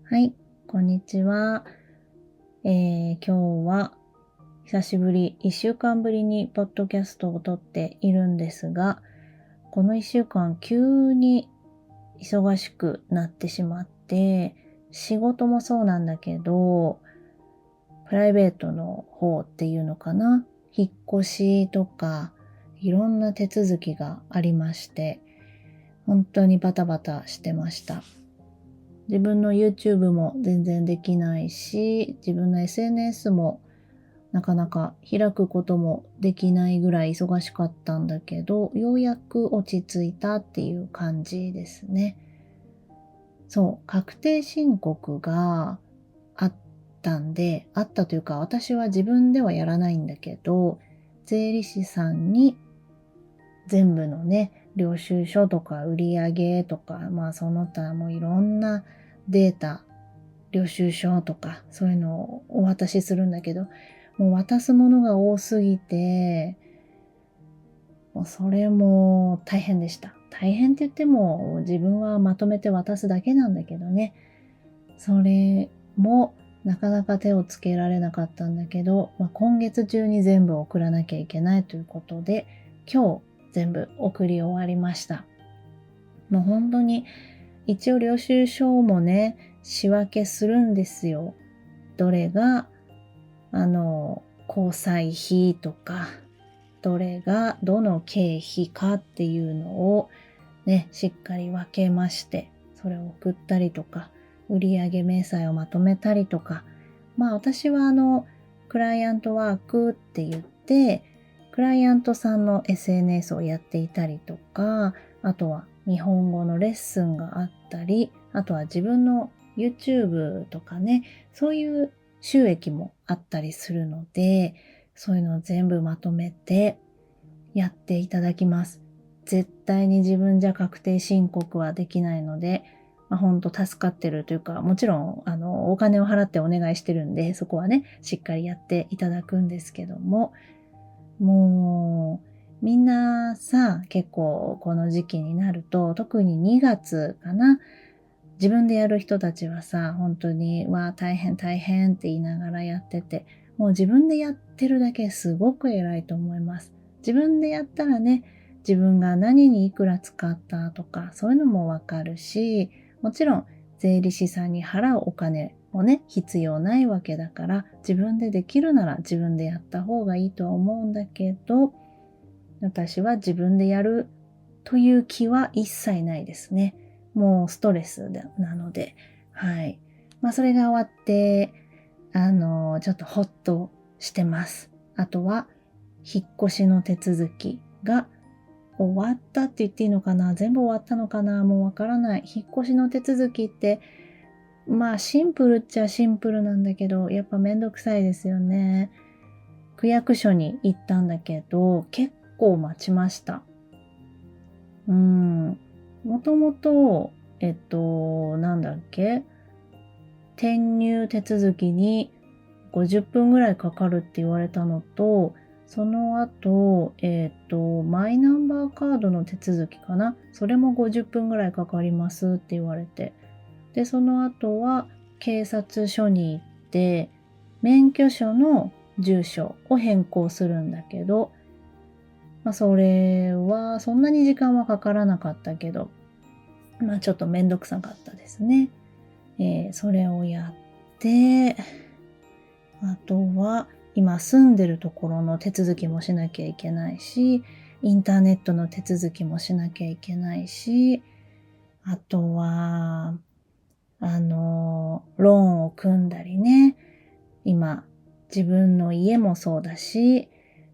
はい、こんにちは。今日は久しぶり、1週間ぶりにポッドキャストを撮っているんですが、この1週間急に忙しくなってしまって、仕事もそうなんだけど、プライベートの方っていうのかな、引っ越しとか、いろんな手続きがありまして、本当にバタバタしてました。自分の YouTube も全然できないし、自分の SNS もなかなか開くこともできないぐらい忙しかったんだけど、ようやく落ち着いたっていう感じですね。そう、確定申告があったんで、あったというか私は自分ではやらないんだけど、税理士さんに全部のね、領収書とか売上とか、その他もいろんなデータ、領収書とかそういうのをお渡しするんだけど、もう渡すものが多すぎて、もうそれも大変でした。大変って言っても自分はまとめて渡すだけなんだけどね。それもなかなか手をつけられなかったんだけど、今月中に全部送らなきゃいけないということで、今日全部送り終わりました。もう本当に一応領収書もね、仕分けするんですよ。どれが交際費とか、どれがどの経費かっていうのをね、しっかり分けまして、それを送ったりとか、売上明細をまとめたりとか、私はクライアントワークって言って、クライアントさんの SNS をやっていたりとか、あとは日本語のレッスンがあったり、あとは自分の YouTube とかね、そういう収益もあったりするので、そういうのを全部まとめてやっていただきます。絶対に自分じゃ確定申告はできないので、本当助かってるというか、もちろん、お金を払ってお願いしてるんで、そこはね、しっかりやっていただくんですけども、もう、みんなさ、結構この時期になると、特に2月かな、自分でやる人たちはさ、本当に、大変大変って言いながらやってて、もう自分でやってるだけすごく偉いと思います。自分でやったらね、自分が何にいくら使ったとか、そういうのもわかるし、もちろん税理士さんに払うお金もね、必要ないわけだから、自分でできるなら自分でやった方がいいとは思うんだけど、私は自分でやるという気は一切ないですね。もうストレスなので、はい。それが終わって、ちょっとホッとしてます。あとは、引っ越しの手続きが終わったって言っていいのかな、全部終わったのかな、もうわからない。引っ越しの手続きって、シンプルっちゃシンプルなんだけど、やっぱめんどくさいですよね。区役所に行ったんだけど、結構待ちました。もともと、なんだっけ、転入手続きに50分ぐらいかかるって言われたのと、その後、マイナンバーカードの手続きかな、それも50分ぐらいかかりますって言われて。で、その後は警察署に行って、免許証の住所を変更するんだけど、それはそんなに時間はかからなかったけど、ちょっとめんどくさかったですね。それをやって、あとは今住んでるところの手続きもしなきゃいけないし、インターネットの手続きもしなきゃいけないし、あとは、ローンを組んだりね、今、自分の家もそうだし、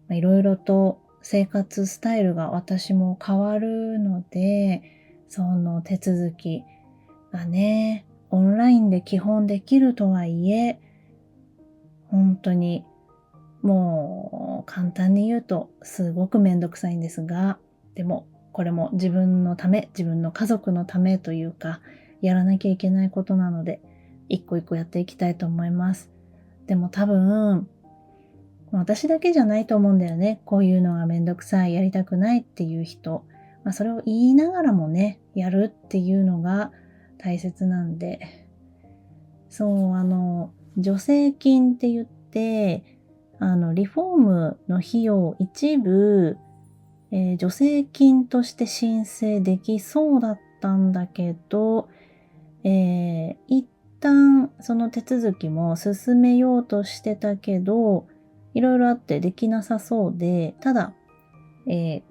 いろいろと生活スタイルが私も変わるので、その手続きがね、オンラインで基本できるとはいえ、本当にもう簡単に言うとすごくめんどくさいんですが、でもこれも自分のため、自分の家族のためというか、やらなきゃいけないことなので、一個一個やっていきたいと思います。でも多分、私だけじゃないと思うんだよね。こういうのがめんどくさい、やりたくないっていう人。それを言いながらもね、やるっていうのが大切なんで、そう、助成金って言って、リフォームの費用一部、助成金として申請できそうだったんだけど、一旦その手続きも進めようとしてたけど、いろいろあってできなさそうで、ただ、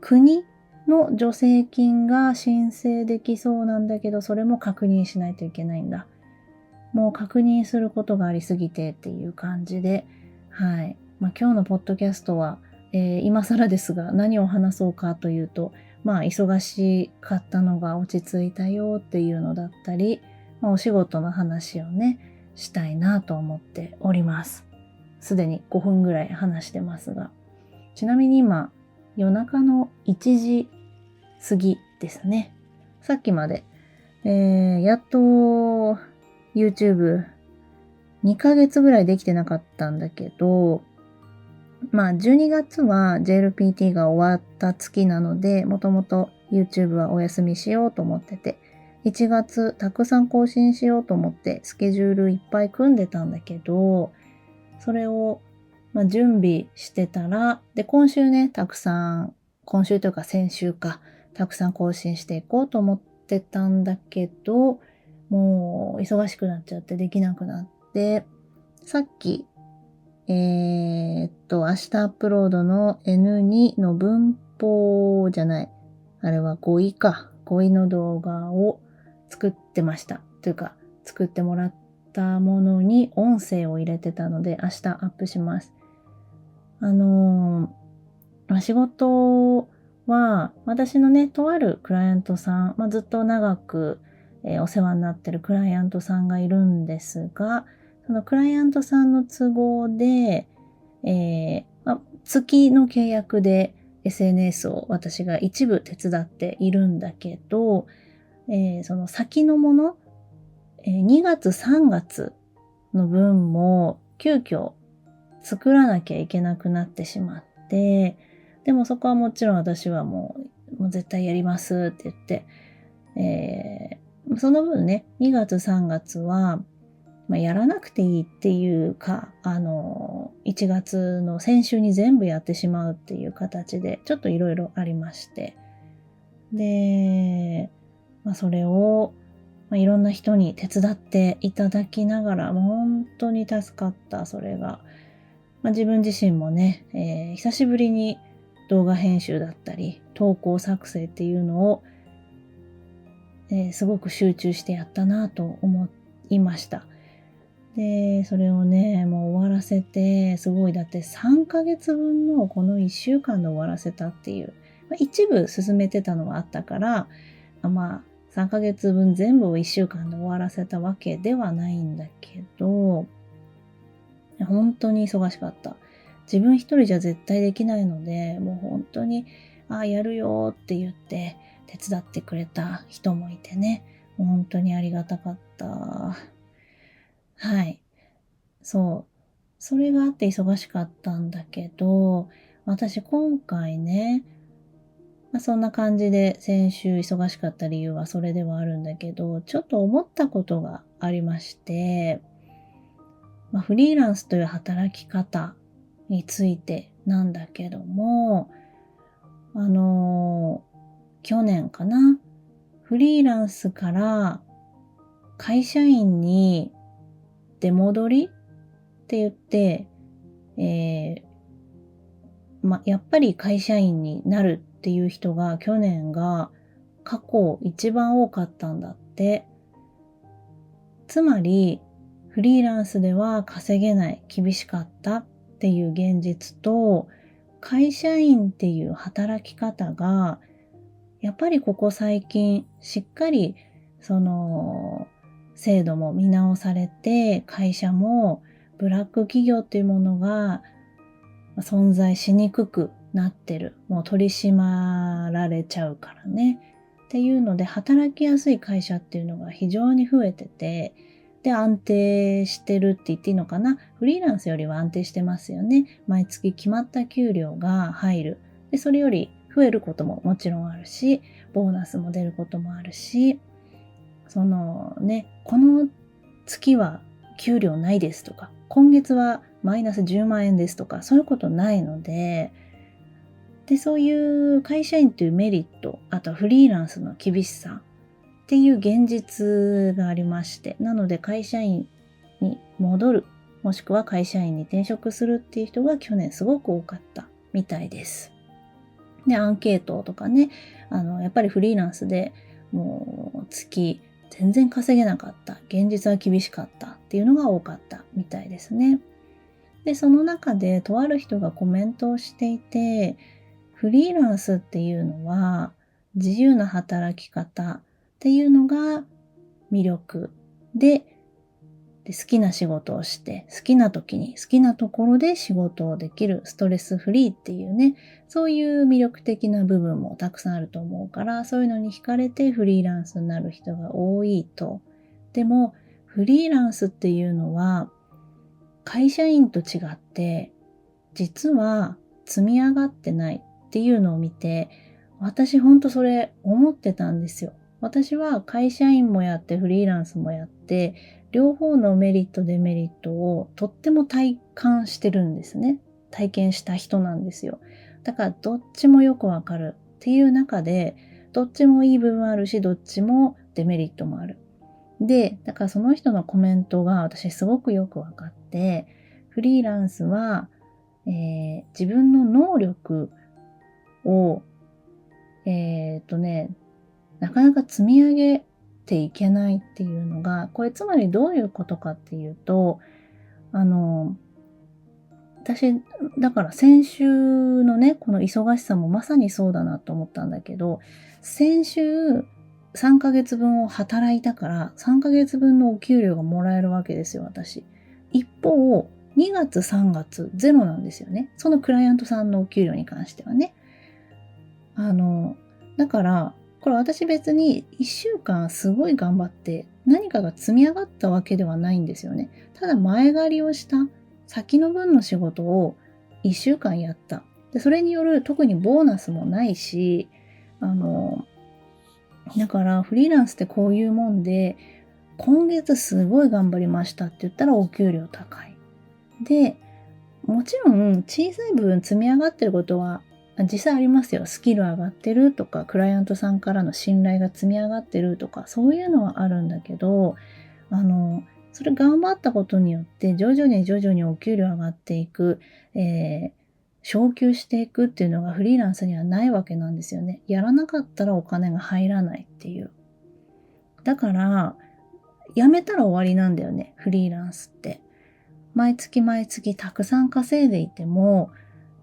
国の助成金が申請できそうなんだけど、それも確認しないといけないんだ。もう確認することがありすぎてっていう感じで、はい。今日のポッドキャストは、今更ですが何を話そうかというと、忙しかったのが落ち着いたよっていうのだったり、お仕事の話をね、したいなと思っております。すでに5分ぐらい話してますが。ちなみに今、夜中の1時過ぎですね。さっきまで、やっと YouTube 2ヶ月ぐらいできてなかったんだけど、12月は JLPT が終わった月なので、もともと YouTube はお休みしようと思ってて、1月たくさん更新しようと思ってスケジュールいっぱい組んでたんだけど、それを準備してたら、で、今週ね、今週というか先週か、たくさん更新していこうと思ってたんだけど、もう忙しくなっちゃってできなくなって、さっき、明日アップロードの N2 の文法じゃない。あれは語彙か。語彙の動画を作ってました。というか、作ってもらったものに音声を入れてたので、明日アップします。仕事は、私のね、とあるクライアントさん、ずっと長く、お世話になってるクライアントさんがいるんですが、そのクライアントさんの都合で、月の契約で SNS を私が一部手伝っているんだけど、その先のもの、2月3月の分も急遽作らなきゃいけなくなってしまって、でもそこはもちろん私はもう絶対やりますって言って、その分ね、2月3月は、やらなくていいっていうか、1月の先週に全部やってしまうっていう形で、ちょっといろいろありまして。で、それを、いろんな人に手伝っていただきながら、もう本当に助かった、それが。自分自身もね、久しぶりに動画編集だったり、投稿作成っていうのを、すごく集中してやったなと思いました。で、それをね、もう終わらせて、すごい、だって3ヶ月分のこの1週間で終わらせたっていう、一部進めてたのはあったから、3ヶ月分全部を1週間で終わらせたわけではないんだけど、本当に忙しかった。自分一人じゃ絶対できないので、もう本当に、やるよって言って手伝ってくれた人もいてね、もう本当にありがたかった。はい。そう。それがあって忙しかったんだけど、私今回ね、そんな感じで先週忙しかった理由はそれではあるんだけど、ちょっと思ったことがありまして、フリーランスという働き方についてなんだけども、去年かな、フリーランスから会社員に出戻りって言って、やっぱり会社員になるっていう人が去年が過去一番多かったんだって。つまり、フリーランスでは稼げない、厳しかったっていう現実と、会社員っていう働き方が、やっぱりここ最近、しっかり、制度も見直されて、会社もブラック企業っていうものが存在しにくくなってる。もう取り締まられちゃうからね。っていうので、働きやすい会社っていうのが非常に増えてて、で、安定してるって言っていいのかな。フリーランスよりは安定してますよね。毎月決まった給料が入る。で、それより増えることももちろんあるし、ボーナスも出ることもあるし、この月は給料ないですとか、今月はマイナス10万円ですとか、そういうことないので、そういう会社員というメリット、あとはフリーランスの厳しさっていう現実がありまして、なので会社員に戻る、もしくは会社員に転職するっていう人が去年すごく多かったみたいです。で、アンケートとかね、やっぱりフリーランスでもう月全然稼げなかった、現実は厳しかったっていうのが多かったみたいですね。で、その中でとある人がコメントをしていて、フリーランスっていうのは自由な働き方っていうのが魅力で、好きな仕事をして好きな時に好きなところで仕事をできる、ストレスフリーっていうね、そういう魅力的な部分もたくさんあると思うから、そういうのに惹かれてフリーランスになる人が多いと。でもフリーランスっていうのは会社員と違って実は積み上がってないっていうのを見て、私ほんとそれ思ってたんですよ。私は会社員もやってフリーランスもやって、両方のメリットデメリットをとっても体感してるんですね。体験した人なんですよ。だからどっちもよくわかるっていう中で、どっちもいい部分あるし、どっちもデメリットもある。で、だからその人のコメントが私すごくよくわかって、フリーランスは自分の能力を、なかなか積み上げていけないっていうのが、これつまりどういうことかっていうと、私、だから先週のね、この忙しさもまさにそうだなと思ったんだけど、先週3ヶ月分を働いたから、3ヶ月分のお給料がもらえるわけですよ、私。一方、2月3月ゼロなんですよね。そのクライアントさんのお給料に関してはね。だから、これ私別に1週間すごい頑張って何かが積み上がったわけではないんですよね。ただ前借りをした先の分の仕事を1週間やった。で、それによる特にボーナスもないし、だからフリーランスってこういうもんで、今月すごい頑張りましたって言ったらお給料高い。で、もちろん小さい部分積み上がってることは実際ありますよ。スキル上がってるとか、クライアントさんからの信頼が積み上がってるとか、そういうのはあるんだけど、それ頑張ったことによって徐々にお給料上がっていく、昇給していくっていうのがフリーランスにはないわけなんですよね。やらなかったらお金が入らないっていう。だから、辞めたら終わりなんだよね、フリーランスって。毎月毎月たくさん稼いでいても、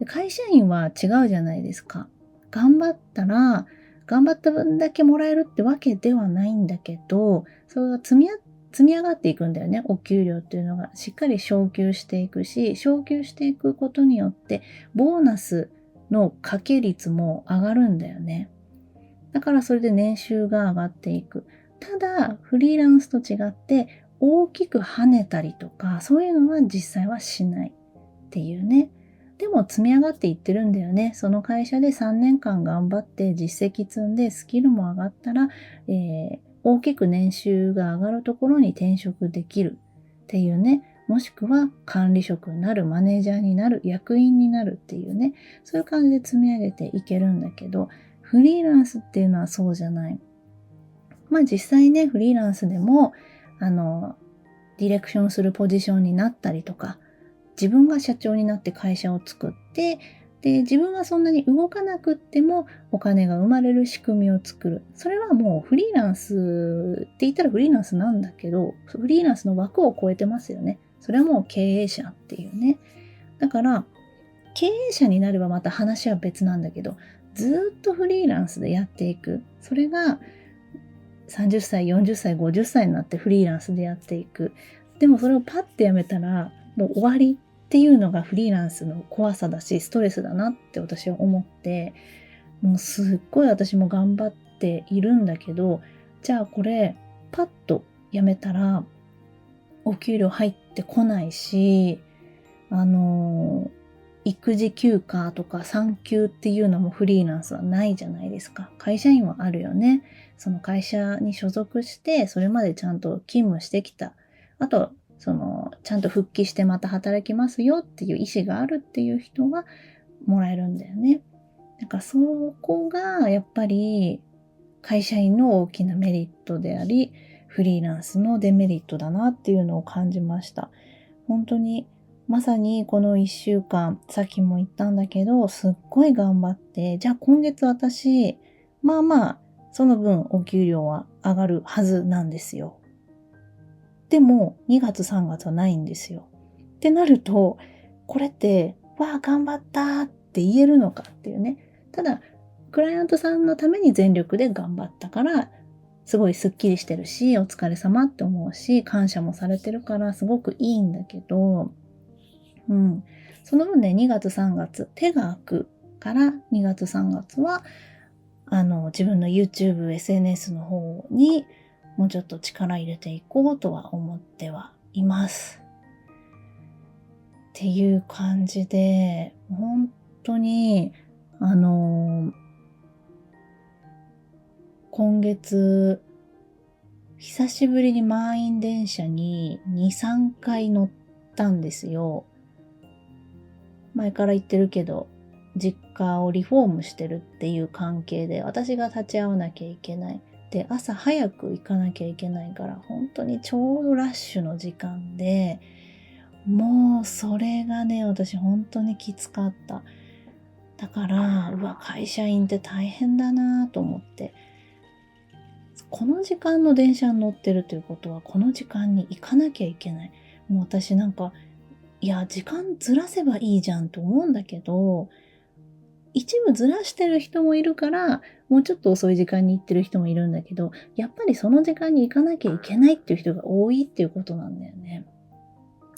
会社員は違うじゃないですか。頑張ったら、頑張った分だけもらえるってわけではないんだけど、それが積み上がっていくんだよね、お給料っていうのが。しっかり昇給していくし、昇給していくことによって、ボーナスの掛け率も上がるんだよね。だからそれで年収が上がっていく。ただ、フリーランスと違って大きく跳ねたりとか、そういうのは実際はしないっていうね。でも積み上がっていってるんだよね。その会社で3年間頑張って実績積んでスキルも上がったら、大きく年収が上がるところに転職できるっていうね。もしくは管理職になる、マネージャーになる、役員になるっていうね。そういう感じで積み上げていけるんだけど、フリーランスっていうのはそうじゃない。まあ実際ね、フリーランスでも、ディレクションするポジションになったりとか、自分が社長になって会社を作って、で、自分はそんなに動かなくってもお金が生まれる仕組みを作る。それはもうフリーランスって言ったらフリーランスなんだけど、フリーランスの枠を超えてますよね。それはもう経営者っていうね。だから、経営者になればまた話は別なんだけど、ずっとフリーランスでやっていく。それが30歳、40歳、50歳になってフリーランスでやっていく。でもそれをパッてやめたらもう終わりっていうのがフリーランスの怖さだし、ストレスだなって私は思って、もうすっごい私も頑張っているんだけど、じゃあこれパッとやめたらお給料入ってこないし、育児休暇とか産休っていうのもフリーランスはないじゃないですか。会社員はあるよね。その会社に所属して、それまでちゃんと勤務してきた。あと、ちゃんと復帰してまた働きますよっていう意思があるっていう人はもらえるんだよね。だからそこがやっぱり会社員の大きなメリットであり、フリーランスのデメリットだなっていうのを感じました。本当にまさにこの1週間、さっきも言ったんだけど、すっごい頑張って、じゃあ今月私、まあまあ、その分お給料は上がるはずなんですよ。でも2月3月はないんですよ。ってなると、これって、わあ頑張ったって言えるのかっていうね。ただ、クライアントさんのために全力で頑張ったから、すごいスッキリしてるし、お疲れ様って思うし、感謝もされてるからすごくいいんだけど、その分ね、2月3月、手が空くから2月3月は、自分の YouTube、SNS の方にもうちょっと力入れていこうとは思ってはいます。っていう感じで、本当に、今月、久しぶりに満員電車に2、3回乗ったんですよ。前から言ってるけど、実家をリフォームしてるっていう関係で私が立ち会わなきゃいけない。で、朝早く行かなきゃいけないから、本当にちょうどラッシュの時間で、もうそれがね、私本当にきつかった。だから、会社員って大変だなと思って。この時間の電車に乗ってるということは、この時間に行かなきゃいけない。もう私いや、時間ずらせばいいじゃんと思うんだけど、一部ずらしてる人もいるから、もうちょっと遅い時間に行ってる人もいるんだけど、やっぱりその時間に行かなきゃいけないっていう人が多いっていうことなんだよね。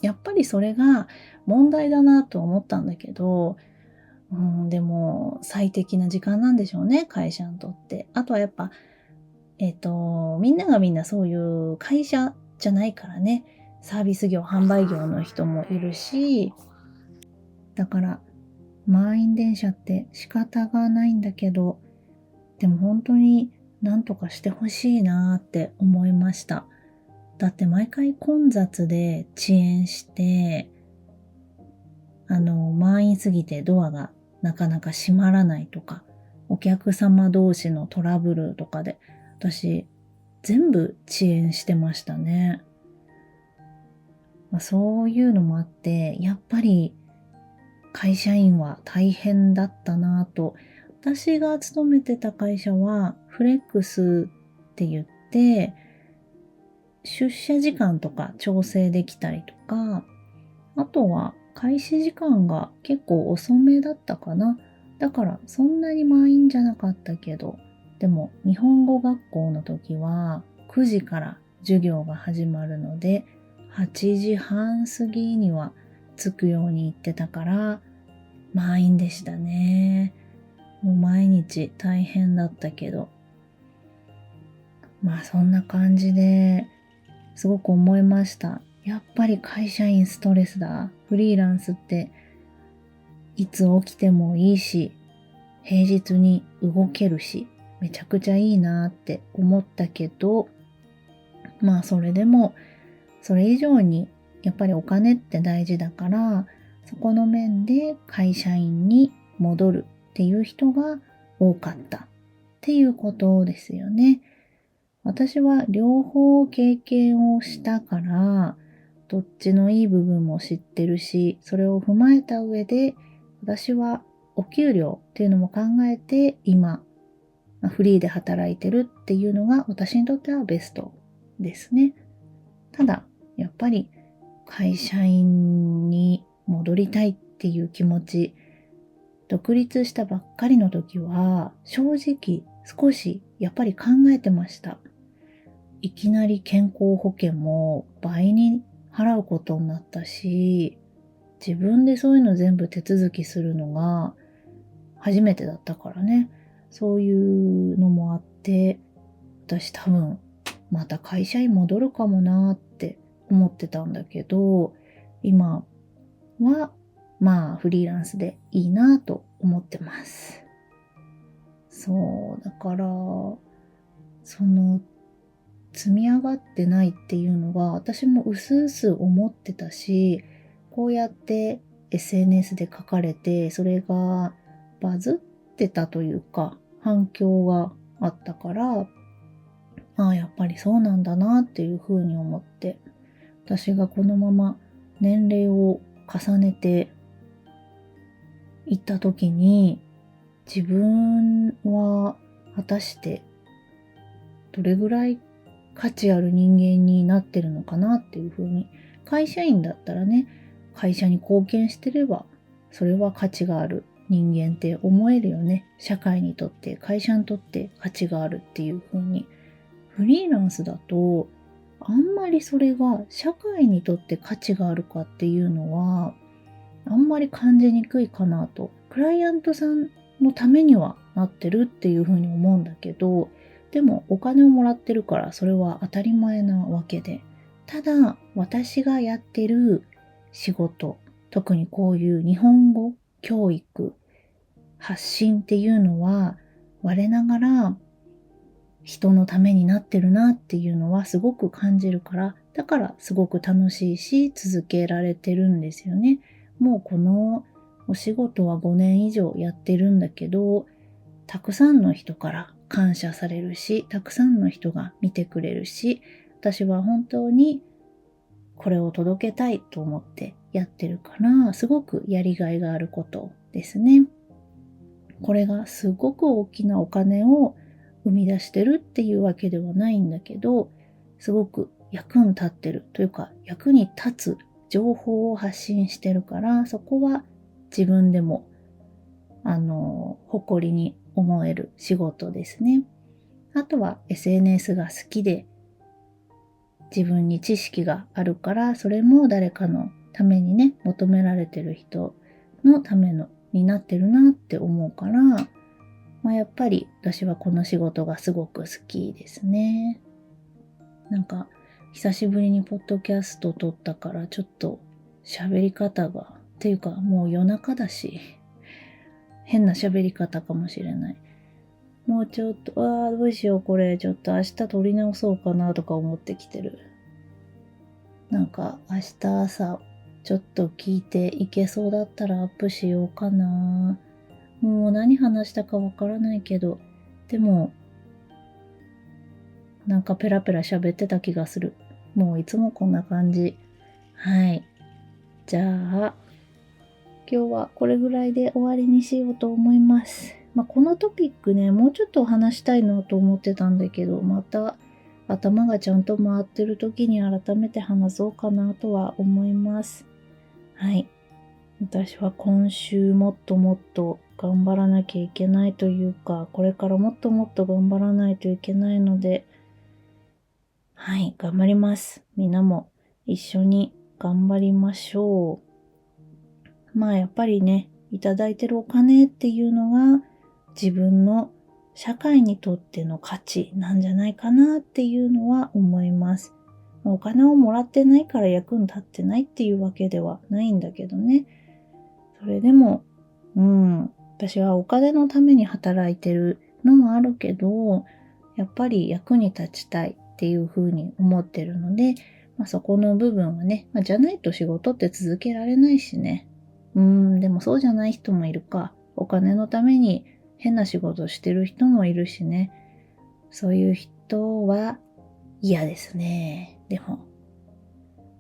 やっぱりそれが問題だなと思ったんだけど、でも最適な時間なんでしょうね、会社にとって。あとはやっぱ、みんながみんなそういう会社じゃないからね、サービス業、販売業の人もいるし、だから満員電車って仕方がないんだけど、でも本当に何とかしてほしいなって思いました。だって毎回混雑で遅延して、満員すぎてドアがなかなか閉まらないとか、お客様同士のトラブルとかで、私、全部遅延してましたね。そういうのもあって、やっぱり会社員は大変だったなぁと。私が勤めてた会社はフレックスって言って、出社時間とか調整できたりとか、あとは開始時間が結構遅めだったかな。だからそんなに満員じゃなかったけど、でも日本語学校の時は9時から授業が始まるので、8時半過ぎには着くように言ってたから満員でしたね。もう毎日大変だったけど、そんな感じですごく思いました。やっぱり会社員ストレスだ。フリーランスっていつ起きてもいいし、平日に動けるし、めちゃくちゃいいなって思ったけど、それでも、それ以上にやっぱりお金って大事だから、そこの面で会社員に戻るっていう人が多かったっていうことですよね。私は両方経験をしたから、どっちのいい部分も知ってるし、それを踏まえた上で、私はお給料っていうのも考えて、今、フリーで働いてるっていうのが私にとってはベストですね。ただ、やっぱり会社員に戻りたいっていう気持ち、独立したばっかりの時は、正直少しやっぱり考えてました。いきなり健康保険も倍に払うことになったし、自分でそういうの全部手続きするのが初めてだったからね。そういうのもあって、私多分また会社に戻るかもなって思ってたんだけど、今はフリーランスでいいなと思ってます。そう、だから、積み上がってないっていうのは私も薄々思ってたし、こうやって SNS で書かれてそれがバズってたというか反響があったから、やっぱりそうなんだなっていうふうに思って、私がこのまま年齢を重ねていった時に、自分は果たしてどれぐらい価値ある人間になってるのかなっていうふうに、会社員だったらね、会社に貢献してればそれは価値がある人間って思えるよね。社会にとって会社にとって価値があるっていうふうに。フリーランスだとあんまりそれが社会にとって価値があるかっていうのはあんまり感じにくいかなと。クライアントさんのためにはなってるっていうふうに思うんだけど、でもお金をもらってるからそれは当たり前なわけで。ただ私がやってる仕事、特にこういう日本語教育、発信っていうのは我ながら人のためになってるなっていうのはすごく感じるから、だからすごく楽しいし続けられてるんですよね。もうこのお仕事は5年以上やってるんだけど、たくさんの人から感謝されるし、たくさんの人が見てくれるし、私は本当にこれを届けたいと思ってやってるから、すごくやりがいがあることですね。これがすごく大きなお金を生み出してるっていうわけではないんだけど、すごく役に立ってるというか、役に立つ情報を発信してるから、そこは自分でも誇りに思える仕事ですね。あとは SNS が好きで自分に知識があるから、それも誰かのためにね、求められてる人のためのになってるなって思うから、やっぱり私はこの仕事がすごく好きですね。なんか久しぶりにポッドキャスト撮ったからちょっと喋り方が、っていうかもう夜中だし変な喋り方かもしれない。もうちょっと、どうしようこれ、ちょっと明日撮り直そうかなとか思ってきてる。なんか明日朝ちょっと聞いていけそうだったらアップしようかな。もう何話したかわからないけど、でもなんかペラペラ喋ってた気がする。もういつもこんな感じ。はい。じゃあ、今日はこれぐらいで終わりにしようと思います。このトピックね、もうちょっと話したいなと思ってたんだけど、また頭がちゃんと回ってる時に改めて話そうかなとは思います。はい。私は今週もっともっと頑張らなきゃいけないというか、これからもっともっと頑張らないといけないので、はい、頑張ります。みんなも一緒に頑張りましょう。やっぱりね、いただいてるお金っていうのが自分の社会にとっての価値なんじゃないかなっていうのは思います。お金をもらってないから役に立ってないっていうわけではないんだけどね。それでも、私はお金のために働いてるのもあるけど、やっぱり役に立ちたいっていうふうに思ってるので、そこの部分はね、じゃないと仕事って続けられないしね。でもそうじゃない人もいるか。お金のために変な仕事してる人もいるしね。そういう人は嫌ですね。でも、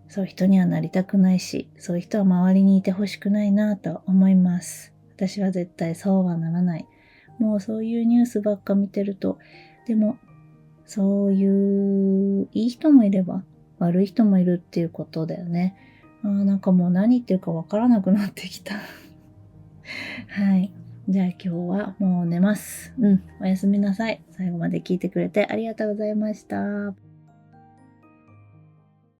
そういう人にはなりたくないし、そういう人は周りにいてほしくないなと思います。私は絶対そうはならない。もうそういうニュースばっか見てると、でも、そういういい人もいれば悪い人もいるっていうことだよね。なんかもう何言ってるかわからなくなってきた。はい。じゃあ今日はもう寝ます。おやすみなさい。最後まで聞いてくれてありがとうございました。